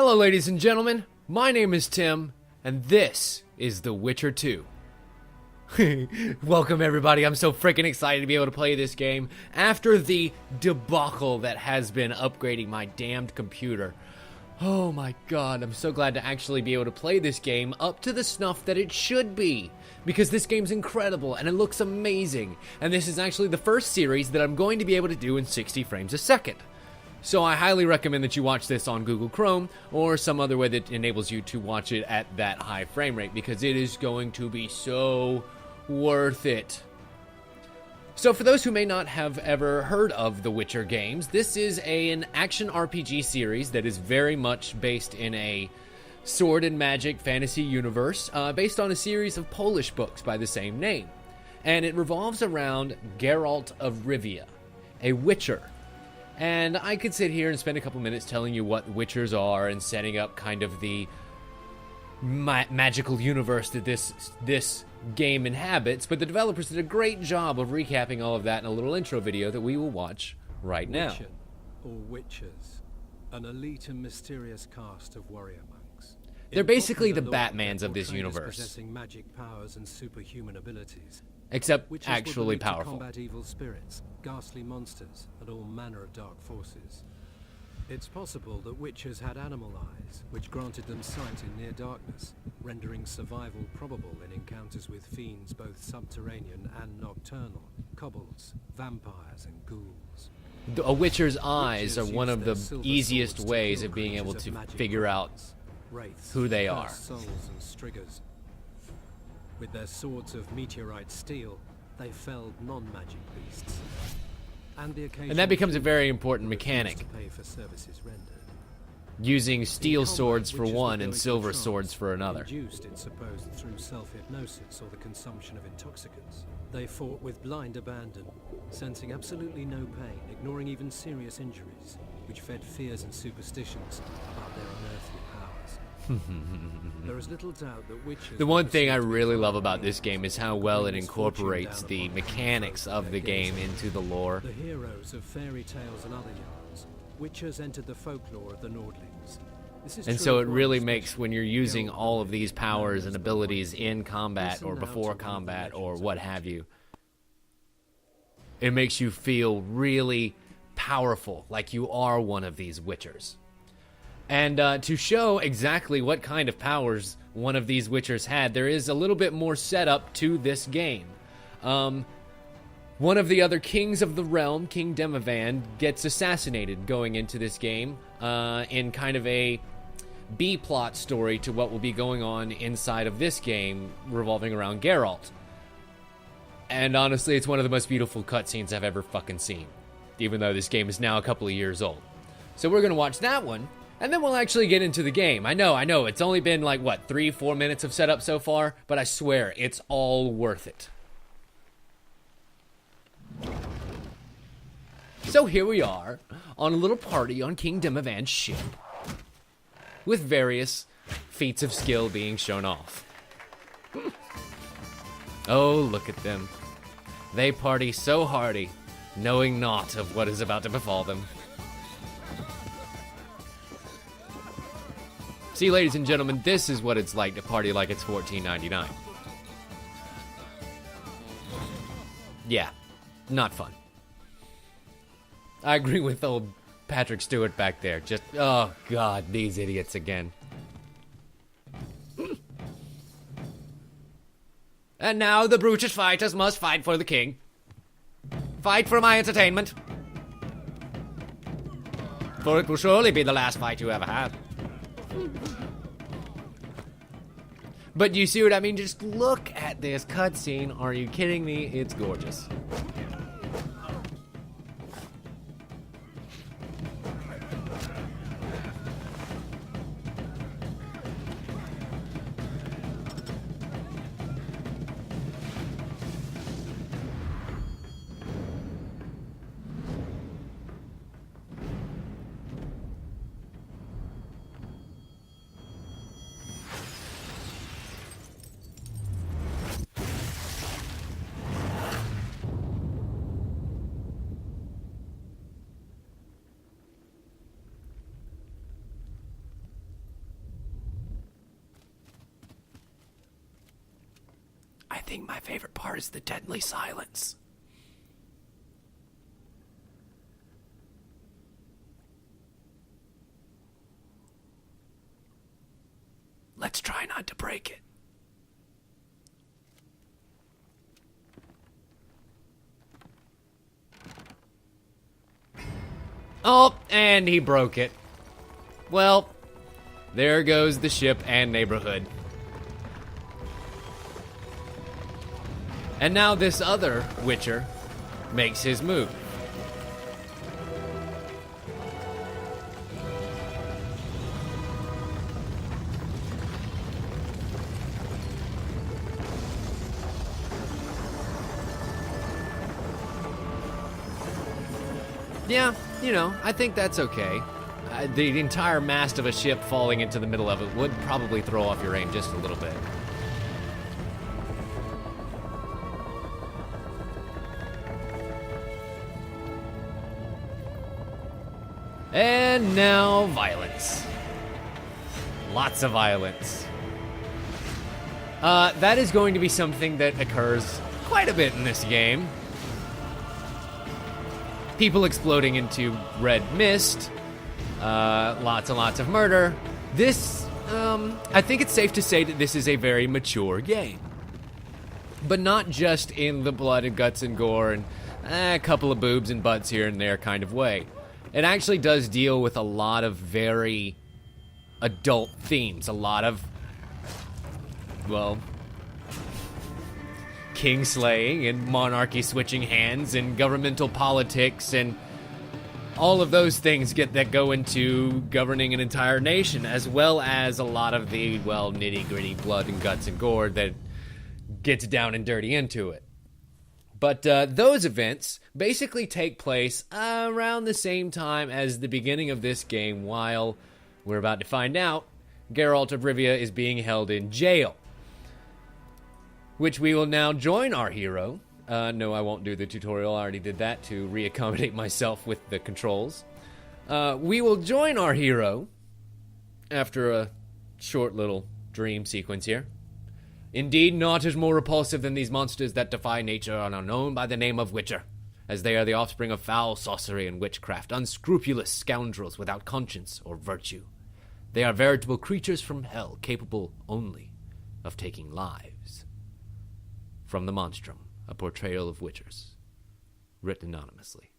Hello ladies and gentlemen, my name is Tim, and this is The Witcher 2. Welcome everybody, I'm so freaking excited to be able to play this game after the debacle that has been upgrading my damned computer. Oh my god, I'm so glad to actually be able to play this game up to the snuff that it should be. Because this game's incredible and it looks amazing. And this is actually the first series that I'm going to be able to do in 60 frames a second. So I highly recommend that you watch this on Google Chrome or some other way that enables you to watch it at that high frame rate, because it is going to be so worth it. So for those who may not have ever heard of the Witcher games, this is an action RPG series that is very much based in a sword and magic fantasy universe, based on a series of Polish books by the same name. And it revolves around Geralt of Rivea, a Witcher. And I could sit here and spend a couple minutes telling you what Witchers are and setting up kind of the magical universe that this game inhabits, but the developers did a great job of recapping all of that in a little intro video that we will watch right now. Witcher, or Witchers, an elite and mysterious caste of warrior monks. They're basically the Batmans of this universe, possessing magic powers and superhuman abilities. Except Witchers actually were believed powerful. to combat evil spirits, ghastly monsters, and all manner of dark forces. It's possible that Witchers had animal eyes, which granted them sight in near darkness, rendering survival probable in encounters with fiends both subterranean and nocturnal, kobolds, vampires, and ghouls. A Witcher's eyes are Witchers one use of their the silver easiest swords to ways kill of being able creatures to of magic figure out violence, wraiths, who they are. cursed souls, and striggers. With their swords of meteorite steel, they felled non-magic beasts. And that becomes a very important mechanic, to pay for services rendered. using steel In combat, swords for witches one would and go into silver trance, swords for another. Induced, it's supposed, through self-hypnosis or the consumption of intoxicants. They fought with blind abandon, sensing absolutely no pain, ignoring even serious injuries, which fed fears and superstitions about their unearthly powers. There is little doubt that witches. The one thing I really love about this game is how well it incorporates the mechanics of the game into the lore. The heroes of fairy tales and other yarns, witches entered the folklore of the Nordlings. This is And true so of it one really especially, makes, when you're using Geralt all of of these Rivea, powers known and as the abilities Void. in combat Listen or now before to one of the combat or legends what of have you, it makes you feel really powerful, like you are one of these Witchers. And to show exactly what kind of powers one of these Witchers had, there is a little bit more setup to this game. One of the other kings of the realm, King Temeria, gets assassinated going into this game in kind of a B-plot story to what will be going on inside of this game revolving around Geralt. And honestly, it's one of the most beautiful cutscenes I've ever fucking seen, even though this game is now a couple of years old. So we're going to watch that one, and then we'll actually get into the game. I know, it's only been like, what, 3-4 minutes of setup so far? But I swear, it's all worth it. So here we are, on a little party on King Temeria's ship, with various feats of skill being shown off. Oh, look at them. They party so hearty, knowing naught of what is about to befall them. See, ladies and gentlemen, this is what it's like to party like it's $14.99. Yeah, not fun. I agree with old Patrick Stewart back there. Just, oh god, these idiots again. And now the brutish fighters must fight for the king. Fight for my entertainment. For it will surely be the last fight you ever have. But you see what I mean? Just look at this cutscene. Are you kidding me? It's gorgeous. think my favorite part is the deadly silence. Let's try not to break it. Oh, and he broke it. Well, there goes the ship and neighborhood. And now this other Witcher makes his move. Yeah, you know, I think that's okay. The entire mast of a ship falling into the middle of it would probably throw off your aim just a little bit. And now, violence. Lots of violence. That is going to be something that occurs quite a bit in this game. People exploding into red mist. Lots and lots of murder. This, I think it's safe to say that this is a very mature game. But not just in the blood and guts and gore and a couple of boobs and butts here and there kind of way. It actually does deal with a lot of very adult themes. A lot of, well, king slaying and monarchy switching hands and governmental politics and all of those things that go into governing an entire nation, as well as a lot of the, well, nitty-gritty blood and guts and gore that gets down and dirty into it. But those events basically take place around the same time as the beginning of this game, while we're about to find out Geralt of Rivea is being held in jail. Which we will now join our hero. No, I won't do the tutorial. I already did that to reaccommodate myself with the controls. We will join our hero after a short little dream sequence here. Indeed, naught is more repulsive than these monsters that defy nature and are known by the name of Witcher, as they are the offspring of foul sorcery and witchcraft, unscrupulous scoundrels without conscience or virtue. They are veritable creatures from hell, capable only of taking lives. From the Monstrum, a portrayal of Witchers, written anonymously.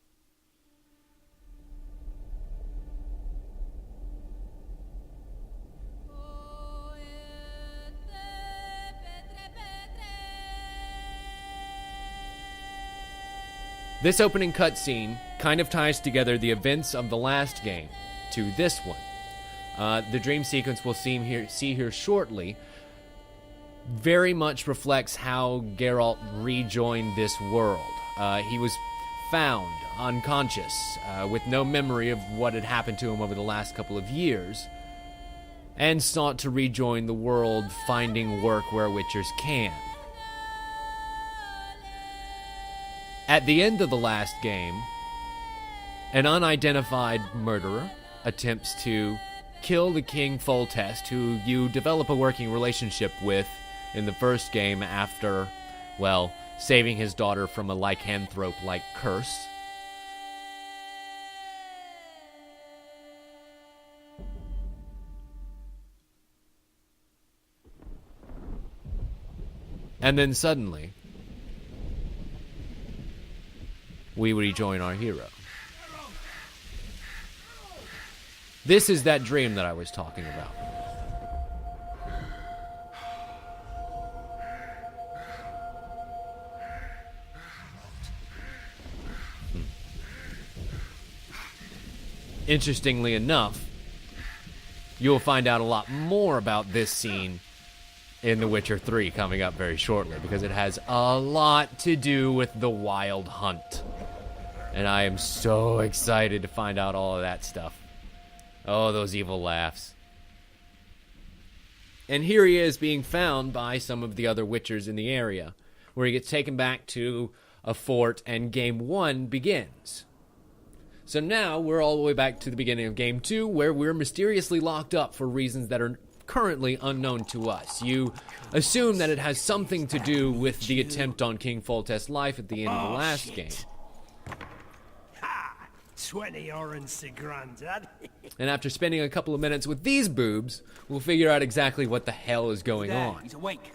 This opening cutscene kind of ties together the events of the last game to this one. The dream sequence we'll see here shortly very much reflects how Geralt rejoined this world. He was found unconscious, with no memory of what had happened to him over the last couple of years, and sought to rejoin the world, finding work where Witchers can. At the end of the last game, an unidentified murderer attempts to kill the King Folte, who you develop a working relationship with in the first game after, well, saving his daughter from a lycanthrope-like curse. And then suddenly, we rejoin our hero. This is that dream that I was talking about. Interestingly enough, you'll find out a lot more about this scene in The Witcher 3 coming up very shortly, because it has a lot to do with the Wild Hunt. And I am so excited to find out all of that stuff. Oh, those evil laughs. And here he is being found by some of the other Witchers in the area, where he gets taken back to a fort and Game 1 begins. So now we're all the way back to the beginning of Game 2, where we're mysteriously locked up for reasons that are currently unknown to us. You assume that it has something to do with the attempt on King Folte's life at the end of the last game. Ha! 20 orange granddad. And after spending a couple of minutes with these boobs, we'll figure out exactly what the hell is going There, on. he's awake.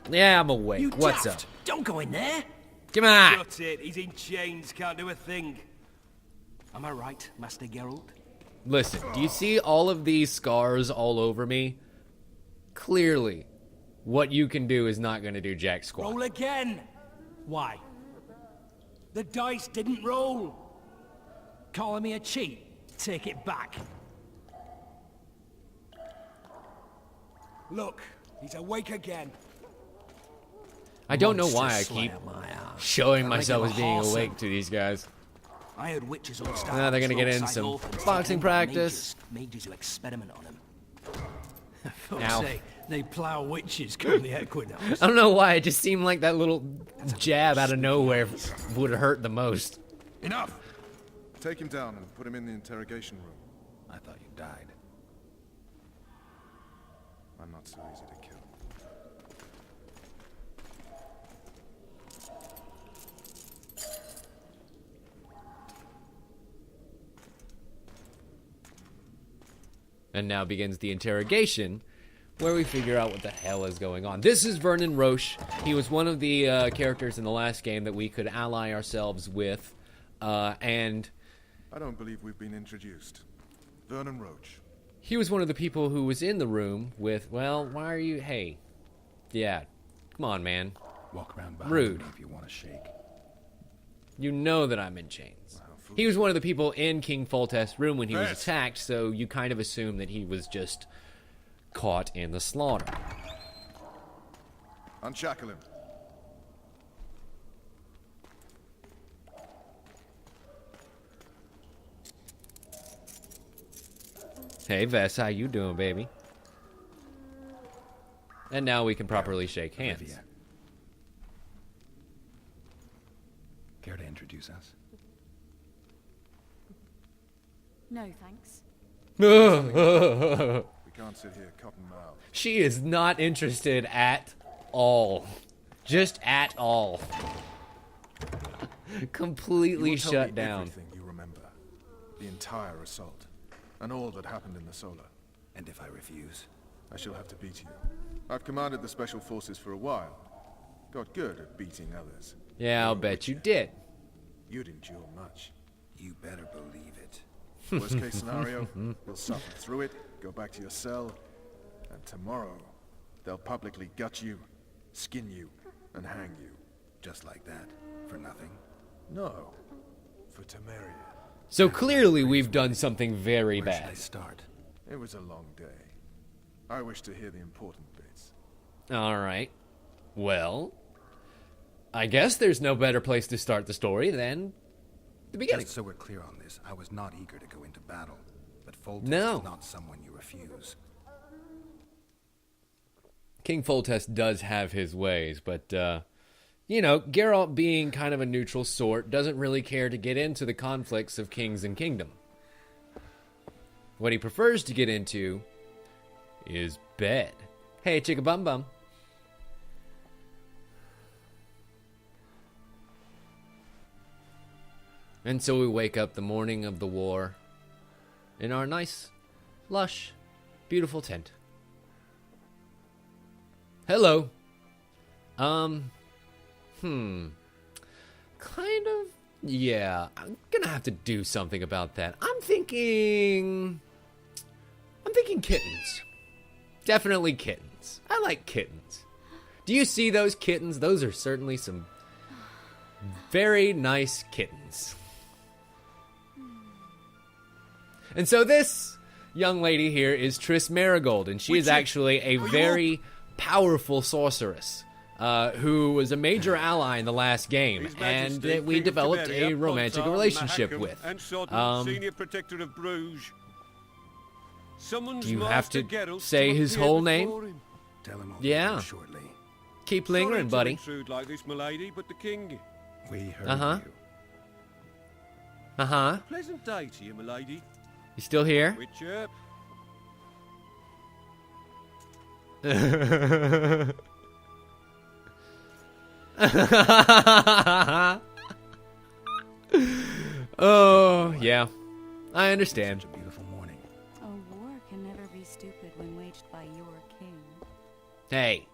Yeah, I'm awake. You What's daft. up? Don't go in there. Come on! Shut it. He's in chains. Can't do a thing. Am I right, Master Geralt? Listen, do you see all of these scars all over me? Clearly, what you can do is not going to do jack squat. Roll again. Why? The dice didn't roll. Calling me a cheat? Take it back. Look, he's awake again. I don't know why I Monster keep slayer, my ass. showing myself as Regular being horse awake to these guys. I heard witches all style. Now they're gonna get in some boxing practice. Mages who experiment on him. Ow. Say, they plow witches come the equinox. I don't know why, it just seemed like that little jab out of nowhere would hurt the most. Enough! Take him down and put him in the interrogation room. I thought you died. I'm not so easy to kill. And now begins the interrogation, where we figure out what the hell is going on. This is Vernon Roche. He was one of the characters in the last game that we could ally ourselves with, and I don't believe we've been introduced. Vernon Roche. he was one of the people who was in the room with, well, why are you, hey, yeah, come on, man. Walk around behind Rude. me if you want to shake. You know that I'm in chains. He was one of the people in King Folte's room when he was Yes. attacked, so you kind of assume that he was just caught in the slaughter. Unshackle him. Hey, Vess, how you doing, baby? And now we can properly shake hands. Rivea. Care to introduce us? No, thanks. We can't sit here cotton-mouthed. She is not interested at all. Just at all. Completely You will tell shut me down. everything you remember. The entire assault. And all that happened in the Solar. And if I refuse? I shall have to beat you. I've commanded the Special Forces for a while. Got good at beating others. Yeah, I'll bet you did. You'd endure much. You better believe it. Worst case scenario, you'll suffer through it, go back to your cell, and tomorrow, they'll publicly gut you, skin you, and hang you. Just like that. For nothing. No, for Temeria. So clearly we've done something very Where should I bad. start? It was a long day. I wish to hear the important bits. Alright. Well, I guess there's no better place to start the story than the beginning. Just so we're clear on this, I was not eager to go into battle. But Folte No. is not someone you refuse. King Foltes does have his ways, but, you know, Geralt being kind of a neutral sort doesn't really care to get into the conflicts of kings and kingdom. What he prefers to get into is bed. Hey, chicka bum bum. And so we wake up the morning of the war in our nice, lush, beautiful tent. Hello. Kind of, yeah, I'm gonna have to do something about that. I'm thinking kittens. Definitely kittens. I like kittens. Do you see those kittens? Those are certainly some very nice kittens. And so this young lady here is Triss Marigold, and she is actually a very powerful sorceress who was a major ally in the last game, and that we developed a romantic relationship with. Senior Protector of Bruges. Do you have to say his whole name? Tell him I'll Yeah. be there shortly. Keep lingering, buddy. Intrude like this, milady, but the king. We heard Uh-huh. you. Uh-huh. Pleasant day to you, milady. You still here? Witcher. Oh, yeah. I understand. Such a beautiful morning. A war can never be stupid when waged by your king. Hey,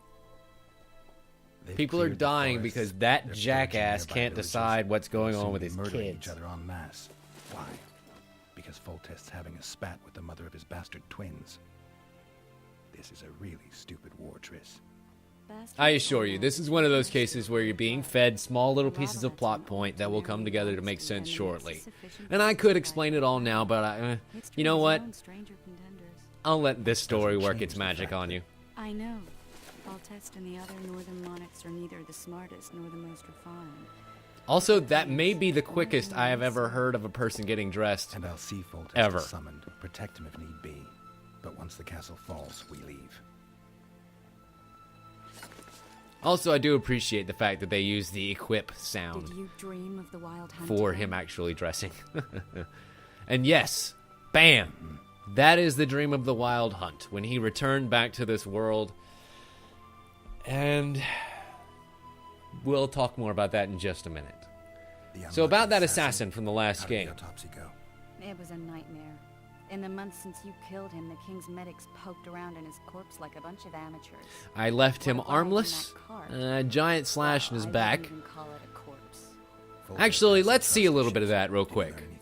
They've people are cleared the dying forests. because that They're jackass pillaging can't nearby decide villages. what's going They'll on soon with be his murdering kids. each other en masse. Why? Because Foltest's having a spat with the mother of his bastard twins. This is a really stupid war, Triss. I assure you, this is one of those cases where you're being fed small little pieces of plot point that will come together to make sense shortly. And I could explain it all now, but you know what? I'll let this story work its magic on you. I know. Foltest and the other northern monarchs are neither the smartest nor the most refined. Also, that may be the quickest I have ever heard of a person getting dressed. And I'll see Foltest Ever. summoned, protect him if need be. But once the castle falls, we leave. Also, I do appreciate the fact that they use the equip sound Did you dream of the wild hunt? for him actually dressing. And yes, bam! That is the dream of the Wild Hunt, when he returned back to this world. And we'll talk more about that in just a minute. So about that assassin from the last How did game. the autopsy go? It was a nightmare. In the months since you killed him, the king's medics poked around in his corpse like a bunch of amateurs. I left him What lies in armless, that cart? a giant slash in his I back. wouldn't even call it a corpse. Foltest Actually, has some let's see a trust little bit of issues. that real Do you quick. learn anything?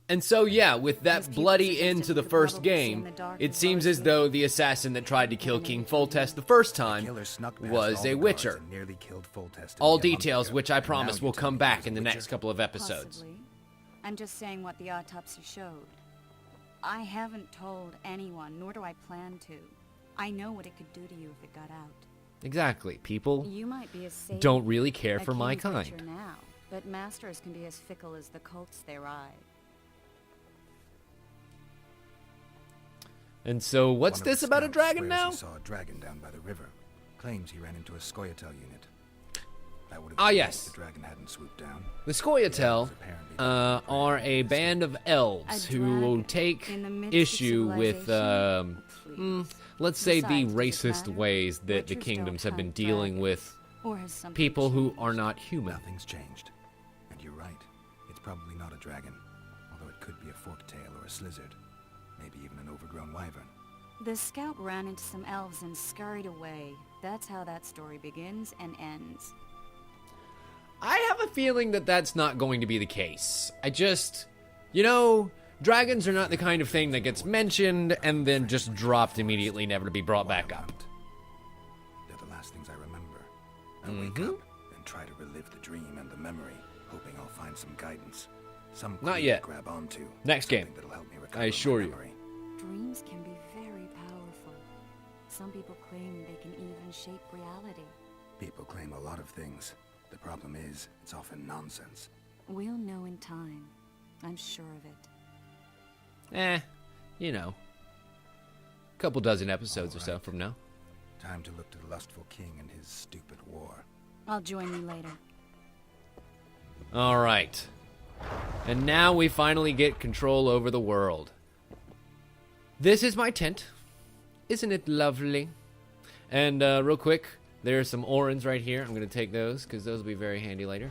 And so, yeah, with that bloody end to the first game, it seems as though the assassin that tried to kill King Foltest the first time Killer snuck past was all a the guards witcher. and nearly killed Foltest All only a month details, ago. which I And promise now will you tell come me back he's in a the witcher? next couple of episodes. Possibly. I'm just saying what the autopsy showed. I haven't told anyone, nor do I plan to. I know what it could do to you if it got out. Exactly. People You might be as safe don't really care a for my king's witcher kind. now, but masters can be as fickle as the colts they ride. And so, what's One of this the about a scouts dragon swears now? He saw a dragon down by the river. Claims he ran into a Scoia'tael unit. That would have Ah, been yes. if the dragon hadn't swooped down. The Scoia'tael Apparently are a band of elves A who will dragon take in the midst of issue with, civilization? Please. let's say, the Besides, does it racist matter? ways that the Witchers kingdoms don't have been hunt dealing dragons. with Or has something people who changed? are not human. Nothing's changed. And you're right. It's probably not a dragon. Although it could be a forktail or a slizzard. Maybe even an overgrown wyvern. The scout ran into some elves and scurried away. That's how that story begins and ends. I have a feeling that that's not going to be the case. You know, dragons are not the kind of thing that gets mentioned and then just dropped immediately, never to be brought back up. Wild. They're the last things I remember. I wake up and try to relive the dream and the memory, hoping I'll find some guidance. Some Not clue yet. to grab onto. Next game. Something that'll help me recover I assure my you. memory. Dreams can be very powerful. some people claim they can even shape reality. People claim a lot of things. The problem is, it's often nonsense. We'll know in time. I'm sure of it. You know. Couple dozen episodes or so from now. Time to look to the lustful king and his stupid war. I'll join you later. Alright. And now we finally get control over the world. This is my tent. Isn't it lovely? And real quick, there's some orens right here. I'm going to take those because those will be very handy later.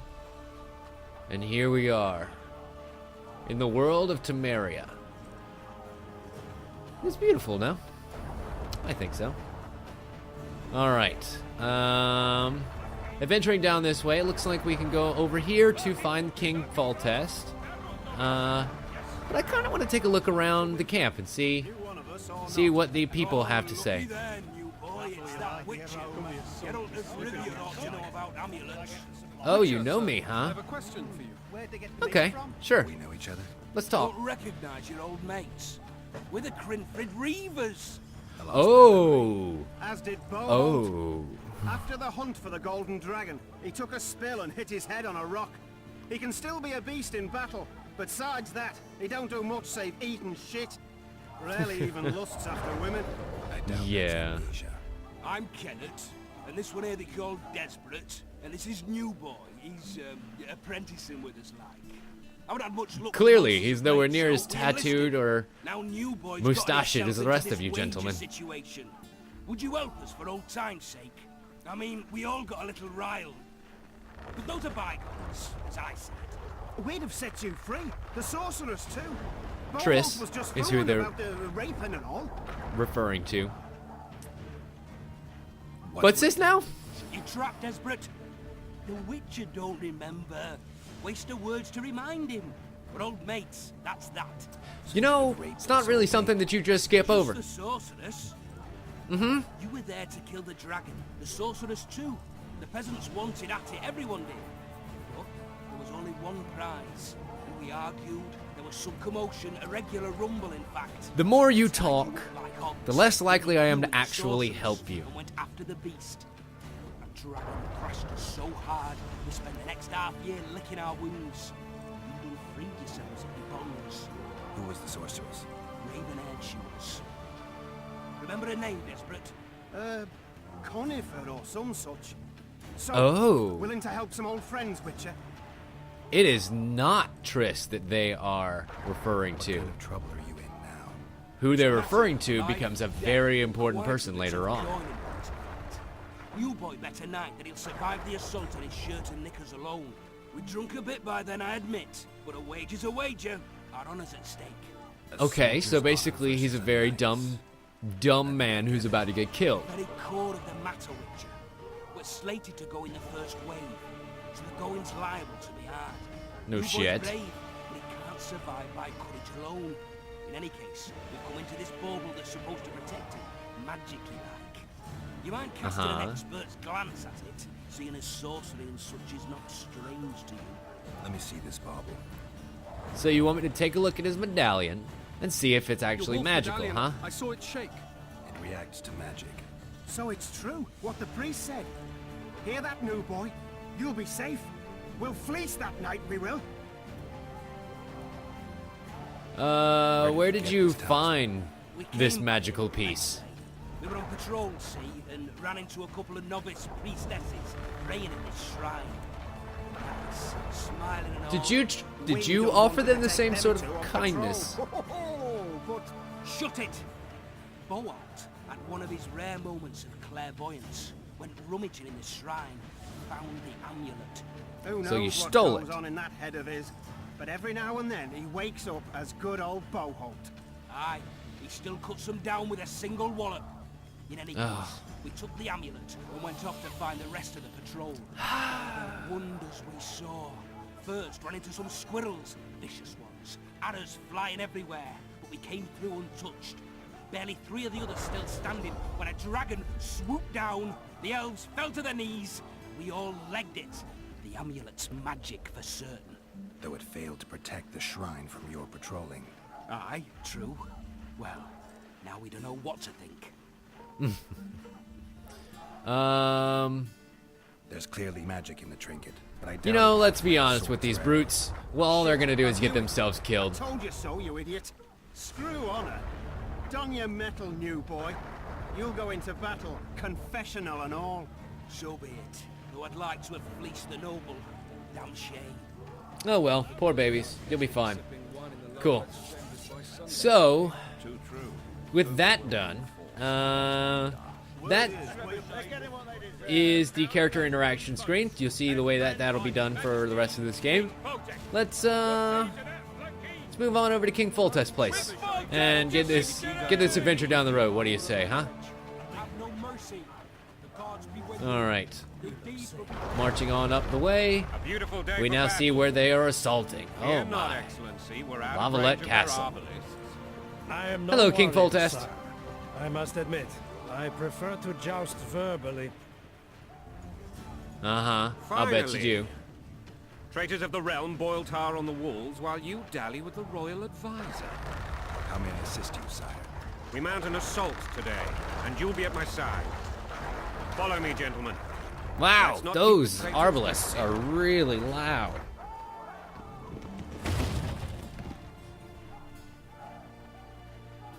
And here we are. In the world of Temeria. It's beautiful, no? I think so. Alright. Adventuring down this way, it looks like we can go over here to find King Folte. But I kind of want to take a look around the camp and see what the people have to say. Oh, you know me, huh? I have a question for you. Okay, sure. We know each other? Let's talk. Don't recognize your old mates. We're the Crinfrid Reavers. Oh. As did Bo. Oh. After the hunt for the Golden Dragon, he took a spill and hit his head on a rock. He can still be a beast in battle, but besides that, he don't do much save eat and shit. Rarely even lusts after women. I doubt Yeah. there's amnesia. I'm Kenneth, and this one here they call Desperate, and this is new boy. He's apprenticing with us like. I haven't had much luck with Clearly, most he's nowhere mates, near so as we tattooed enlisted. or Now new boy's mustached gotten as the himself rest into of you this gentlemen. wager situation. Would you help us for old time's sake? I mean, we all got a little riled. But those are bygones, as I said. We'd have set you free. The sorceress too. Bo Triss was just is who fooling they're about the raping and all. referring to. What What's do this now? You trapped Desperate? The Witcher don't remember. Waste of words to remind him. We're old mates, that's that. You know, it's not really something that you just skip over. Just the sorceress? Mm-hmm. You were there to kill the dragon. The sorceress too. The peasants wanted at it, everyone did. But there was only one prize. And we argued, there was some commotion, a regular rumble in fact. The more you Like talk, like hogs. the less likely I am You to and the actually sorceress help you. And went after the beast. A dragon crashed us so hard, we spent the next half year licking our wounds. You done freed yourselves of your bonds. Who was the sorceress? Raven-haired she was. Remember her name, Desperate? Conifer or some such. So, Oh. willing to help some old friends, Witcher? It is not Triss that they are referring What to. kind of trouble are you in now? Who they're referring to becomes a very important person later on. New boy bet tonight that he'll survive the assault on his shirt and knickers alone. We drunk a bit by then, I admit, but a wager's a wager. Our honor's at stake. Okay, so basically he's a very dumb man who's about to get killed. Very core of the matter, Witcher. We're slated to go in the first wave, so the going's liable to be hard. No New boy's shit. brave, but he can't survive by courage alone. In any case, we've come into this bauble that's supposed to protect him, magically like. You might cast an expert's glance at it, seeing as sorcery and such is not strange to you. Let me see this bauble. So you want me to take a look at his medallion and see if it's actually Your wolf magical, medallion, huh? I saw it shake. It reacts to magic. So it's true, what the priest said. Hear that, new boy? You'll be safe. We'll fleece that night, we will. Where did you find We this came magical piece? We were on patrol, see, and ran into a couple of novice priestesses praying in this shrine. Nice, smiling and all. Did We you don't offer want them to the take same them sort to of on kindness? patrol. But Shut it! Boalt had one of his rare moments of clairvoyance, went rummaging in the shrine, found the amulet. who knows So you what stole goes it? on in that head of his? But every now and then he wakes up as good old Boholt. Aye, he still cuts them down with a single wallop. In any case, Ugh. we took the amulet and went off to find the rest of the patrol. The wonders we saw. First, ran into some squirrels, vicious ones, arrows flying everywhere, but we came through untouched. Barely 3 of the others still standing when a dragon swooped down. The elves fell to their knees. We all legged it. The amulet's magic for certain. Though it failed to protect the shrine from your patrolling. Aye, true. Well, now we don't know what to think. There's clearly magic in the trinket, but I doubt You know, it let's be has honest with swords these or brutes. Well, all they're gonna do is get themselves killed. Told you so, you idiot. Screw honor. Don your metal, new boy. You'll go into battle, confessional and all. So be it. Though I'd like to have fleeced the noble. Damn shame. Oh well, poor babies. You'll be fine. Cool. So, with that done, that is the character interaction screen. You'll see the way that that'll be done for the rest of this game. Let's move on over to King Folte's place and get this adventure down the road. What do you say, huh? Have no mercy. The gods be with All right. Marching on up the way, A beautiful day we for now battle. see where they are assaulting. Fear Oh not, my. Excellency, we're out Lavalette of range of their Castle. obelisks. I am not Hello, King worried, Foltest. sire. I must admit, I prefer to joust verbally. Uh-huh. I'll bet you Finally. do. Traitors of the realm boil tar on the walls while you dally with the royal advisor. How may I assist you, sire? We mount an assault today, and you'll be at my side. Follow me, gentlemen. Wow, Let's not those keep the arbalists are really loud.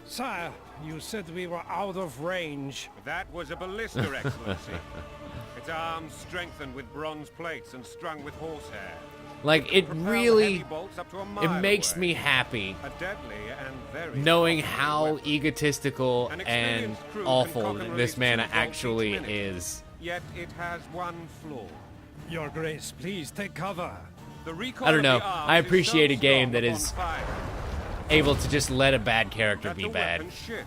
Sire, you said we were out of range. That was a ballista, Excellency. Its arms strengthened with bronze plates and strung with horsehair. Like, it Propel really, heavy bolts up to a it mile makes away. me happy A deadly and very knowing costly how weapon. egotistical An and experienced crew can awful cock and this release man 2 bolts actually each minute. is. Yet it has one flaw. Your Grace, please take cover. The recoil I don't of know. the arms I is appreciate so a game strong that upon is fire able to just let a bad character that be the bad weapon shifts.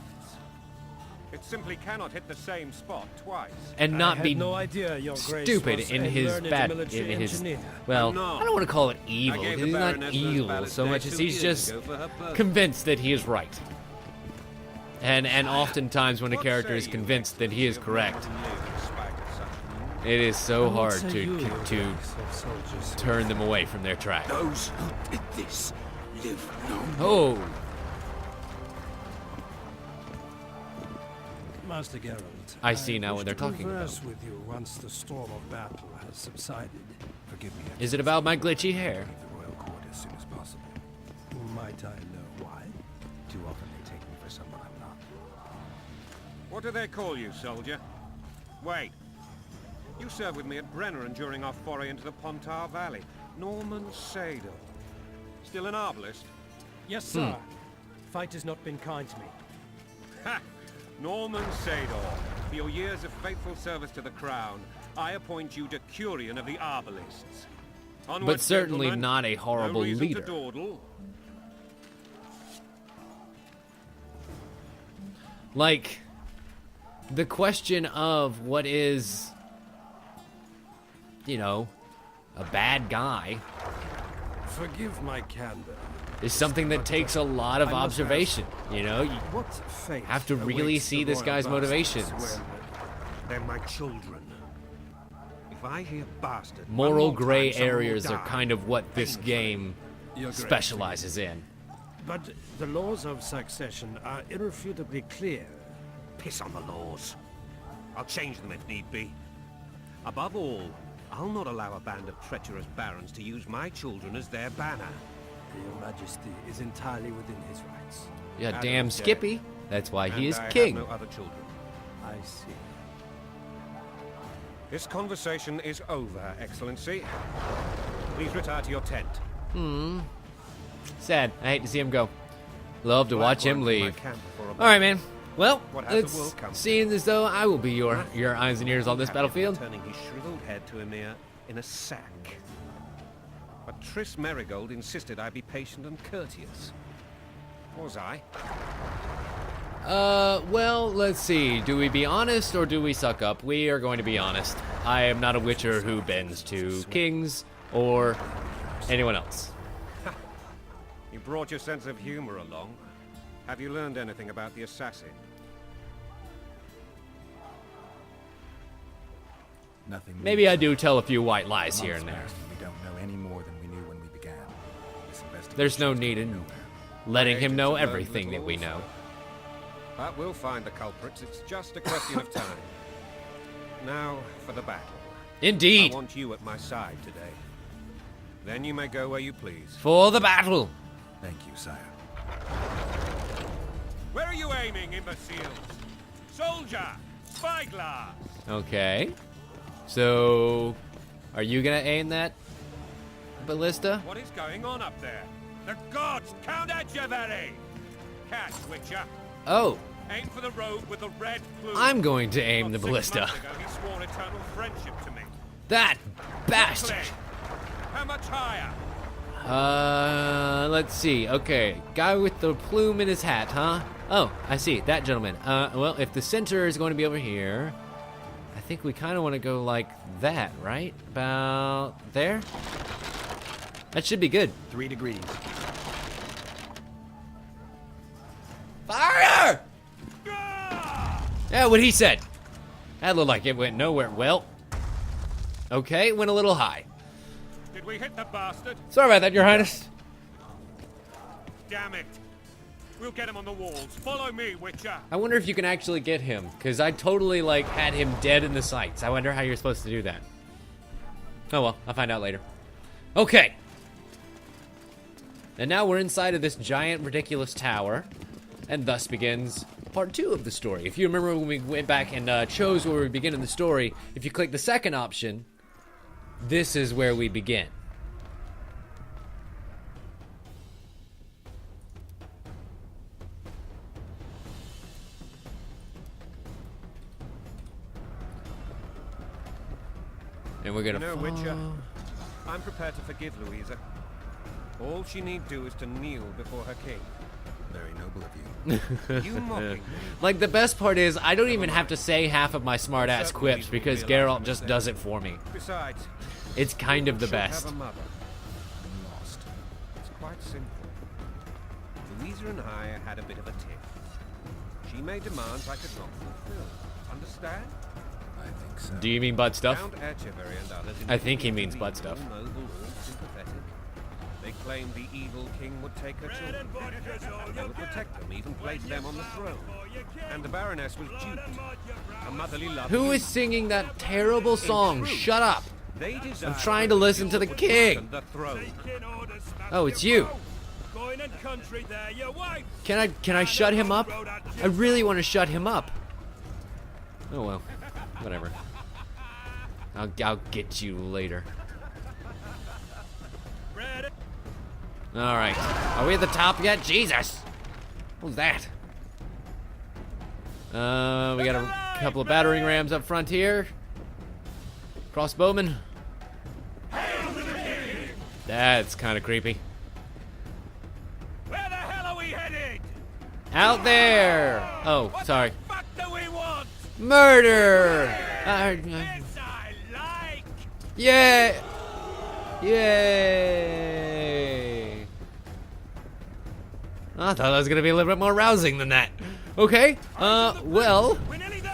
It simply cannot hit the same spot twice. and I not had be no idea your Grace stupid was in a his learned bad, in military his, engineer. well, No. I don't want to call it evil. I gave He's the not Baroness those evil ballots so there much as 2 he's years just ago for her birthday. convinced that he is right. And oftentimes when a What character say is you, convinced that he is Excellency, of correct, modern living in spite of such it is so And what hard say you, your to Grace of soldiers? turn them away from their track. Those who did this live no Oh, Master Geralt, I see now wish what they're to talking converse about. with you once the storm of battle has subsided. Forgive me. Is it about my glitchy hair? Leave the royal court as soon as possible. Might I know why? Too often they take me for someone I'm not. What do they call you, soldier? Wait. You served with me at Brenneran during our foray into the Pontar Valley. Norman Sadel. Still an arbalist? Yes, sir. Fight has not been kind to me. Ha! Norman Sador, for your years of faithful service to the crown, I appoint you Decurion of the Arbalists. Onward, But certainly gentlemen. not a horrible No reason leader. to dawdle. Like, the question of what is, you know, a bad guy Forgive my candor. is something that takes a lot of I must observation. You know, you What fate have to really awaits see the this royal guy's bastards motivations. when- They're my children. If I hear bastard, one Moral more gray time, someone will areas are die. kind of what this game Your Grace. specializes in. But the laws of succession are irrefutably clear. Piss on the laws. I'll change them if need be. Above all, I'll not allow a band of treacherous barons to use my children as their banner. Your Majesty is entirely within his rights. Yeah, Adam's damn dead. Skippy. That's why he And is I king. have no other children. I see. This conversation is over, Excellency. Please retire to your tent. Sad. I hate to see him go. Love to Glad watch him we're in my leave. camp for a All right, man. Well, What has the it's world come to? seems as though I will be your eyes and ears on this Happy battlefield. Turning his shriveled head to Emir in a sack. But Triss Merigold insisted I be patient and courteous. Was I? Well, let's see. Do we be honest or do we suck up? We are going to be honest. I am not a witcher who bends to kings or anyone else. You brought your sense of humor along. Have you learned anything about the assassin? Nothing. Maybe new, I sir. do tell a few white lies here and Months there. passed and we don't know any more than we knew when we began. This investigation There's no is need going in nowhere. letting him Agents know have learned everything that little we know. also. But we'll find the culprits. It's just a question of time. Now for the battle. Indeed. I want you at my side today. Then you may go where you please. For the battle. Thank you, sire. Where are you aiming, imbeciles? Soldier! Spyglass! Okay. So, are you gonna aim that ballista? What is going on up there? The gods! Count Adjaveri! Catch, Witcher. Oh, Aim for the rogue with the red plume. I'm going to aim the Not 6 ballista. months ago, he swore eternal friendship to me. That bastard. Click. How much higher? Let's see. Okay, guy with the plume in his hat, huh? Oh, I see. That gentleman. Well, if the center is going to be over here, I think we kind of want to go like that, right? About there? That should be good. 3 degrees. Fire! Yeah, what he said. That looked like it went nowhere. Well, okay, it went a little high. Did we hit the bastard? Sorry about that, Your Highness. Damn it. We'll get him on the walls. Follow me, Witcher. I wonder if you can actually get him, because I totally, like, had him dead in the sights. I wonder how you're supposed to do that. Oh well, I'll find out later. Okay. And now we're inside of this giant, ridiculous tower, and thus begins part 2 of the story. If you remember when we went back and chose where we begin in the story, if you click the second option, this is where we begin. And we're gonna You know, Witcher, I'm prepared to forgive Louisa. All she need do is to kneel before her king. Very noble of you. You mocking me? Like, the best part is, I don't even have to say half of my smart-ass quips because Geralt just does it for me. Besides, It's kind of the should best. have a mother. Lost. It's quite simple. Louisa and I had a bit of a tiff. She made demands I could not fulfill. Understand? I think so. Do you mean butt stuff? Count Etcheverry and others I think he indicated means butt stuff. evil, noble, or sympathetic. They claimed the evil king would take her children. They would protect them, even place them on the throne. And the Baroness was duped. A motherly love. Who is singing that terrible song? Shut up! They I'm trying to listen to the king. The throne. Oh, it's you. Can I shut him up? I really want to shut him up. Oh well, whatever. I'll get you later. All right, are we at the top yet? Jesus, what was that? We got a couple of battering rams up front here. Crossbowmen. That's kind of creepy. Where the hell are we headed? Out there. Oh, sorry. What do we want? Murder. This I like. Yeah. Yay. I thought that was going to be a little bit more rousing than that. Okay. Well,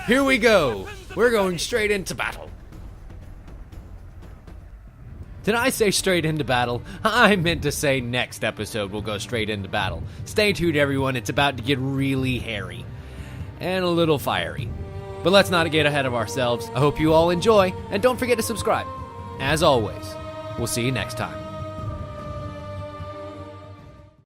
here we go. We're going straight into battle. Did I say straight into battle? I meant to say next episode we'll go straight into battle. Stay tuned, everyone. It's about to get really hairy and a little fiery. But let's not get ahead of ourselves. I hope you all enjoy, and don't forget to subscribe. As always, we'll see you next time.